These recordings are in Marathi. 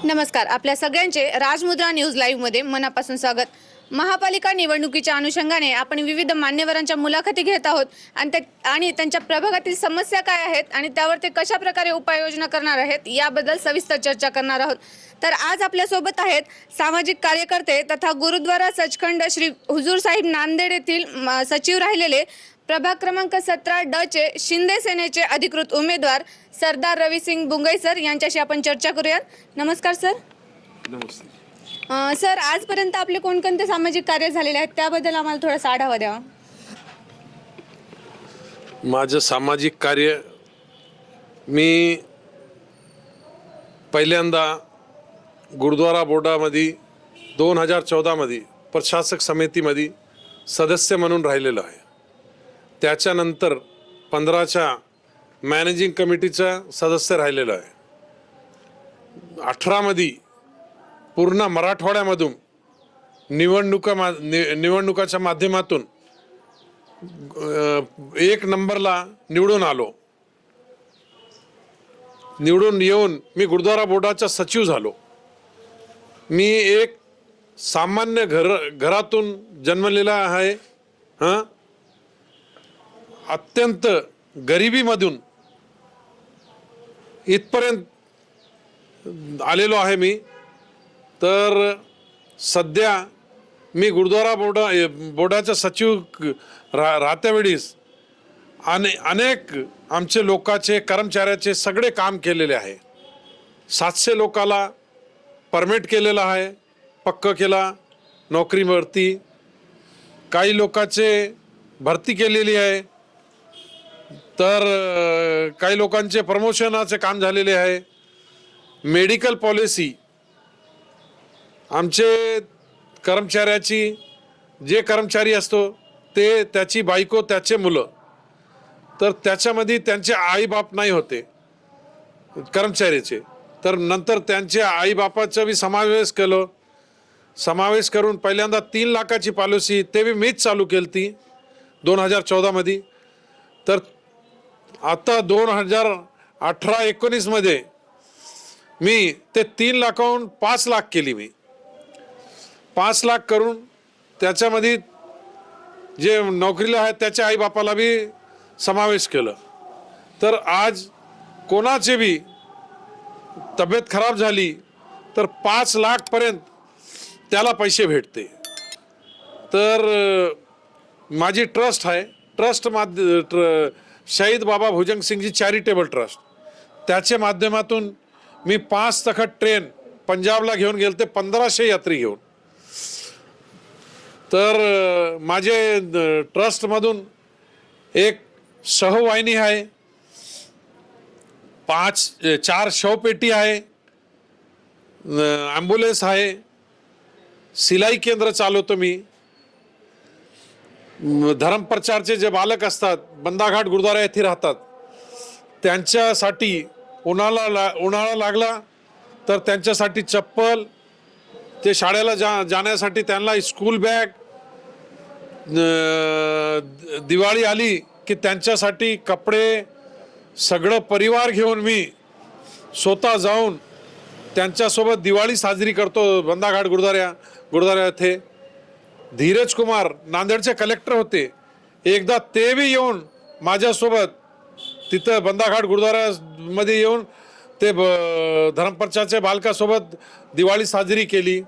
नमस्कार. आपल्या सगळ्यांचे राजमुद्रा न्यूज लाईव्ह मध्ये मनापासून स्वागत. महापालिका निवडणुकीच्या अनुषंगाने आपण विविध मान्यवरांच्या मुलाखती घेत आहोत आणि त्यांच्या प्रभागातील समस्या काय आहेत आणि त्यावर ते कशा प्रकारे उपाययोजना करणार आहेत याबद्दल सविस्तर चर्चा करणार आहोत. तर आज आपल्या सोबत आहेत सामाजिक कार्यकर्ते तथा गुरुद्वारा सचखंड श्री हुजूर साहिब नांदेड येथील सचिव राहिलेले प्रभाग क्रमांक 17 ड चे शिंदे सेनेचे अधिकृत उमेदवार सरदार रविसिंग बुंगई सर यांच्याशी आपण चर्चा करूयात. नमस्कार सर. नमस्ते. सर, आजपर्यंत आपले कोणकोणते सामाजिक कार्य झालेले आहेत त्याबद्दल आम्हाला थोडासा आढावा द्यावा. माझं सामाजिक कार्य मी पहिल्यांदा गुरुद्वारा बोर्डामध्ये 2014 मध्ये प्रशासक समितीमध्ये सदस्य म्हणून राहिलेलो आहे. त्याच्यानंतर 15च्या मॅनेजिंग कमिटीचा सदस्य राहिलेलो आहे. 18 मध्ये पूर्ण मराठवाड्यामधून निवडणुकाच्या माध्यमातून 1 नंबरला निवडून आलो. निवडून येऊन मी गुरुद्वारा बोर्डाचा सचिव झालो. मी एक सामान्य घरातून जन्मलेला आहे. अत्यंत गरिबीमधून इथपर्यंत आलेलो आहे मी. तर सध्या मी गुरुद्वारा बोर्डाचा सचिव राहत्या वेळीस अनेक आमचे लोकांचे कर्मचाऱ्याचे सगळे काम केलेले आहे. 700 लोकाला परमिट केलेला आहे, पक्क केला नोकरीवरती. काही लोकांचे भरती केलेली आहे. तर काही लोकांचे प्रमोशनाचे काम झालेले आहे. मेडिकल पॉलिसी आमचे कर्मचाऱ्याची, जे कर्मचारी असतो ते त्याची बायको त्याचे मुलं, तर त्याच्यामध्ये त्यांचे आईबाप नाही होते कर्मचाऱ्याचे. तर नंतर त्यांचे आईबापाचा बी समावेश करून पहिल्यांदा 3 लाखाची पॉलिसी ते बी मीच चालू केली ती 2014 मध्ये. तर आता 2018-19 मध्ये मी ते 3 लाखाहून 5 लाख केली. मी 5 लाख करून त्याच्यामध्ये जे नोकरीला आहेत त्याच्या आईबापाला बी समावेश केलं. तर आज कोणाची बी तब्येत खराब झाली तर 5 लाखपर्यंत त्याला पैसे भेटते. तर माझी ट्रस्ट आहे, शहीद बाबा भुजंग सिंगजी चॅरिटेबल ट्रस्ट, त्याच्या माध्यमातून मी 5 तखत ट्रेन पंजाबला घेऊन गेलते 1500 यात्री घेऊन. तर माझे ट्रस्टमधून एक सहवाहिनी आहे, 4 शवपेटी आहे, ॲम्ब्युलन्स आहे, सिलाई केंद्र चालवतो मी. धर्मप्रचारचे जे बालक असतात बंदाघाट गुरुद्वारा येथे राहतात, त्यांच्यासाठी उन्हाळा लागला तर त्यांच्यासाठी चप्पल, ते शाळेला जाण्यासाठी त्यांना स्कूल बॅग, दिवाळी आली की त्यांच्यासाठी कपडे, सगळं परिवार घेऊन मी स्वतः जाऊन त्यांच्यासोबत दिवाळी साजरी करतो बंदाघाट गुरुद्वारा येथे. धीरज कुमार नांदेडचे कलेक्टर होते, एकदा ते बी येऊन माझ्यासोबत तिथं बंदाघाट गुरुद्वारामध्ये येऊन ते धर्मप्रचारच्या बालकासोबत दिवाळी साजरी केली.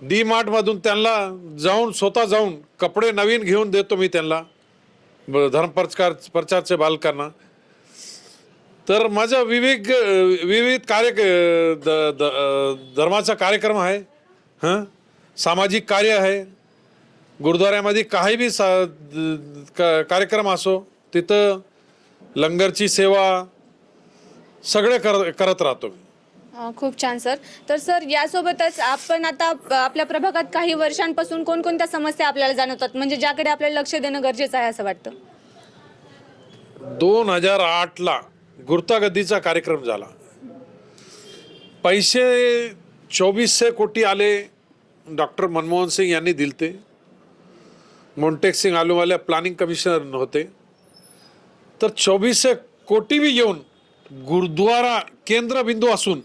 डी मार्टमधून त्यांना स्वतः जाऊन कपडे नवीन घेऊन देतो मी त्यांना, धर्मप्रचारच्या बालकांना. तर माझा विविध धर्माचा कार्यक्रम आहे, सामाजिक कार्य आहे. गुरुद्वाऱ्यामध्ये काही बी कार्यक्रम असो तिथं लंगरची सेवा सगळे करत राहतो मी. खूप छान सर. तर सर, यासोबतच आपण आता आपल्या प्रभागात काही वर्षांपासून कोणकोणत्या समस्या आपल्याला जाणवतात, म्हणजे ज्याकडे आपल्याला लक्ष देणं गरजेचं आहे असं वाटतं? 2008ला गुर्तागद्दीचा कार्यक्रम झाला. पैसे 2400 कोटी आले, डॉक्टर मनमोहन सिंग यांनी दिलते. मोंटेक सिंग आलूवाले प्लॅनिंग कमिशनर होते. तर 2400 कोटी बी येऊन गुरुद्वारा केंद्रबिंदू असून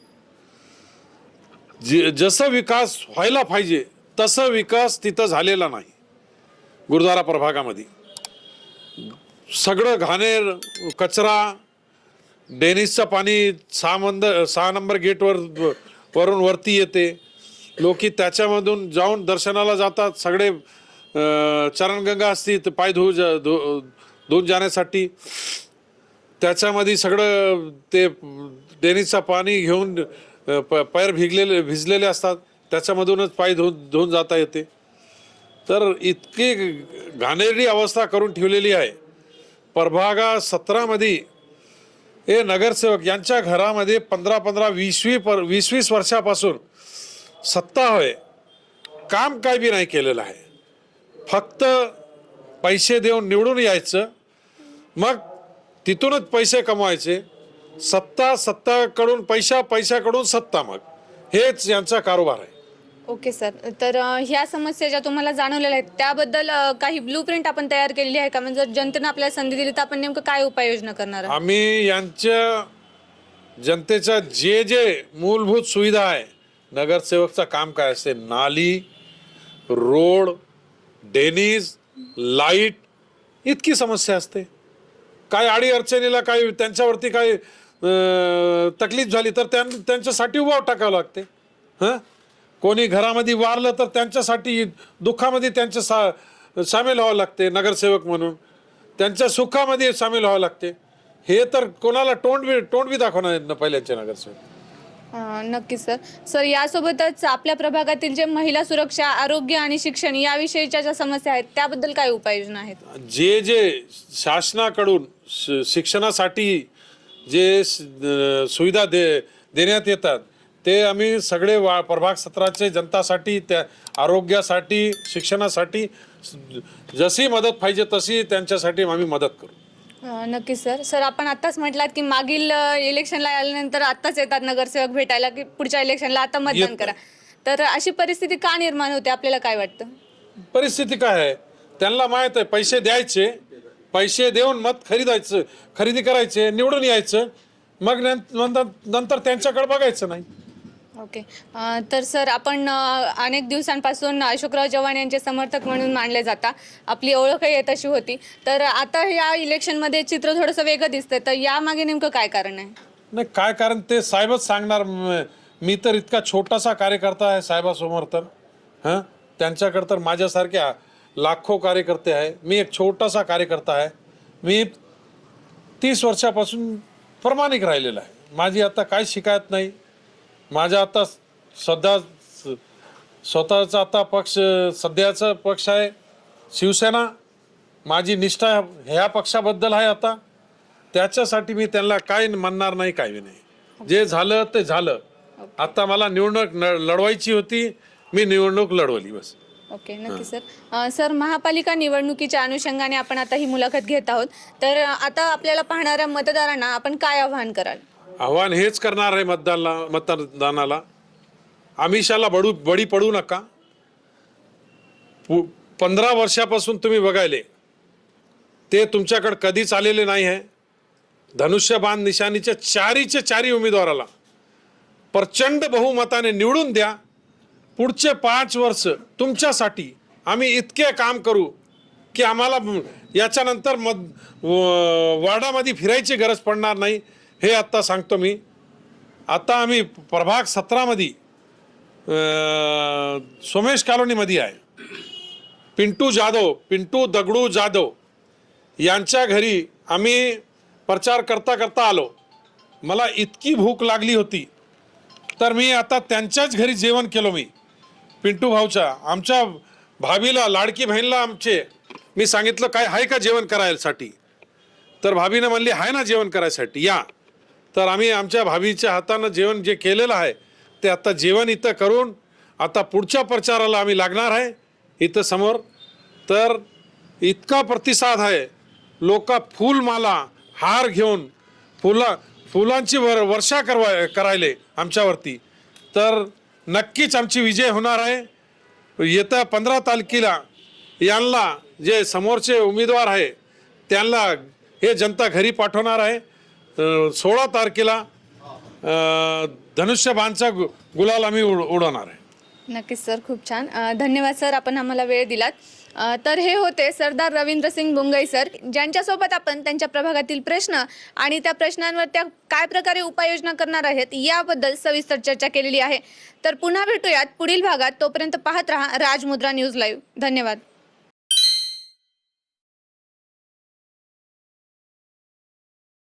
जसं विकास व्हायला पाहिजे तसं विकास तिथं झालेला नाही. गुरुद्वारा प्रभागामध्ये सगळं घाणेर, कचरा, डेनिसचं पाणी 6 नंबर गेटवर वरून वरती येते. लोक त्याच्यामधून जाऊन दर्शनाला जातात. सगळे चरणगंगा असती तर पाय धुवून जाण्यासाठी. त्याच्यामध्ये सगळं ते डेनिसचं पाणी घेऊन पैर भिजलेले असतात. त्याच्यामधूनच पाय धुवून जाता येते. तर इतकी घाणेरडी अवस्था करून ठेवलेली आहे. प्रभागा 17मध्ये हे नगरसेवक यांच्या घरामध्ये 15-20 वर्षापासून सत्ता होय, काम काय बी नाही केलेलं आहे. फक्त पैसे देऊन निवडून यायचं, मग तिथूनच पैसे कमवायचे. सत्ताकडून पैशाकडून सत्ता, मग हेच यांचा कारोबार आहे. ओके सर, तर ह्या समस्या ज्या तुम्हाला जाणवलेल्या आहेत त्याबद्दल काही ब्लूप्रिंट आपण तयार केलेली आहे का? म्हणजे जर जनतेने आपल्याला संधी दिली तर आपण नेमकं काय उपाययोजना करणार आहात? आम्ही यांच्या जनतेच्या जे मूलभूत सुविधा आहे, नगरसेवकचं काम काय असते, नाली, रोड, ड्रेनेज, लाईट, इतकी समस्या असते. काय अडी अडचणीला काय त्यांच्यावरती काय तकलीफ झाली तर त्यांच्यासाठी उभा टाकावं लागते. कोणी घरामध्ये वारलं तर त्यांच्यासाठी दुःखामध्ये सामील व्हावं लागते. नगरसेवक म्हणून त्यांच्या सुखामध्ये सामील व्हावं लागते. हे तर कोणाला तोंड बी दाखवणार ना पहिल्याचे नगरसेवक. नक्कीच सर. सर, यासोबतच आपल्या प्रभागातील जे महिला सुरक्षा, आरोग्य आणि शिक्षण याविषयीच्या ज्या समस्या आहेत त्याबद्दल काय उपाययोजना आहेत? जे शासनाकडून शिक्षणासाठी जे सुविधा देण्यात येतात ते आम्ही सगळे प्रभाग 17चे जनतासाठी, त्या आरोग्यासाठी, शिक्षणासाठी जशी मदत पाहिजे तशी त्यांच्यासाठी आम्ही मदत करू. नक्कीच सर. सर, आपण आत्ताच म्हटलात की मागील इलेक्शनला आल्यानंतर आत्ताच येतात नगरसेवक भेटायला की पुढच्या इलेक्शनला आता मतदान करा. तर अशी परिस्थिती का निर्माण होते, आपल्याला काय वाटतं? परिस्थिती काय आहे त्यांना माहित आहे. पैसे द्यायचे, पैसे देऊन मत खरेदी करायचे, निवडून यायचं, मग नंतर त्यांच्याकडे बघायचं नाही. ओके. तर सर, आपण अनेक दिवसांपासून अशोकराव चव्हाण यांचे समर्थक म्हणून मानले जाता. आपली ओळखही तशी होती. तर आता या इलेक्शनमध्ये चित्र थोडंसं वेगळं दिसतंय. तर यामागे नेमकं काय कारण आहे? नाही, काय कारण ते साहेबच सांगणार. मी तर इतका छोटासा कार्यकर्ता आहे साहेबासमोर. तर त्यांच्याकडे तर माझ्यासारख्या लाखो कार्यकर्ते आहे. मी एक छोटासा कार्यकर्ता आहे. मी 30 वर्षापासून प्रामाणिक राहिलेला आहे. माझी आता काय शिकायत नाही. माझा आता स्वतःचा आता पक्ष, सध्याचा पक्ष आहे शिवसेना. माझी निष्ठा ह्या पक्षाबद्दल आहे. आता त्याच्यासाठी मी त्यांना काय म्हणणार नाही, काही नाही. जे झालं ते झालं. आता मला निवडणूक लढवायची होती, मी निवडणूक लढवली, बस. ओके, नक्की सर. सर, महापालिका निवडणुकीच्या अनुषंगाने आपण आता ही मुलाखत घेत आहोत. तर आता आपल्याला पाहणाऱ्या मतदारांना आपण काय आवाहन कराल? आव्हान हेच करणार आहे मतदानाला, आमिषाला बळी पडू नका. 15 वर्षापासून तुम्ही बघायले ते तुमच्याकडे कधीच आलेले नाही आहे. धनुष्यबाण निशाणीच्या चारी उमेदवाराला प्रचंड बहुमताने निवडून द्या. पुढचे 5 वर्ष तुमच्यासाठी आम्ही इतके काम करू की आम्हाला याच्यानंतर वार्डामध्ये फिरायची गरज पडणार नाही. हे आत्ता सांगतो मी. आता आम्ही प्रभाग 17मध्ये सोमेश कॉलनीमध्ये आहे. पिंटू दगडू जाधव यांच्या घरी आम्ही प्रचार करता आलो. मला इतकी भूक लागली होती तर मी आता त्यांच्याच घरी जेवण केलो. मी पिंटू भाऊच्या, आमच्या भाभीला, लाडकी बहिणीला मी सांगितलं काय आहे का जेवण करायसाठी. तर भाभीनं म्हणली आहे ना जेवण करायसाठी या. तर आम्ही आमच्या भाभीच्या हातानं जेवण जे केलेलं आहे ते आता जेवण इथं करून आता पुढच्या प्रचाराला आम्ही लागणार आहे इथं समोर. तर इतका प्रतिसाद आहे. लोक फूलमाला, हार घेऊन फुलांची वर्षा करायले आमच्यावरती. तर नक्कीच आमची विजय होणार आहे. येत्या 15 तारखेला यांना जे समोरचे उमेदवार आहे त्यांना हे जनता घरी पाठवणार आहे. 16 तारखेला धनुष्यबाणचा गुलाल आम्ही उडवणार आहे. नक्कीच सर, खूप छान. धन्यवाद सर, आपण आम्हाला वेळ दिलात. तर हे होते सरदार रवींद्रसिंग बुंगई सर, ज्यांच्यासोबत आपण त्यांच्या प्रभागातील प्रश्न आणि त्या प्रश्नांवर त्या काय प्रकारे उपाययोजना करणार आहेत याबद्दल सविस्तर चर्चा केलेली आहे. तर पुन्हा भेटूयात पुढील भागात. तोपर्यंत पाहत रहा राजमुद्रा न्यूज लाईव्ह. धन्यवाद.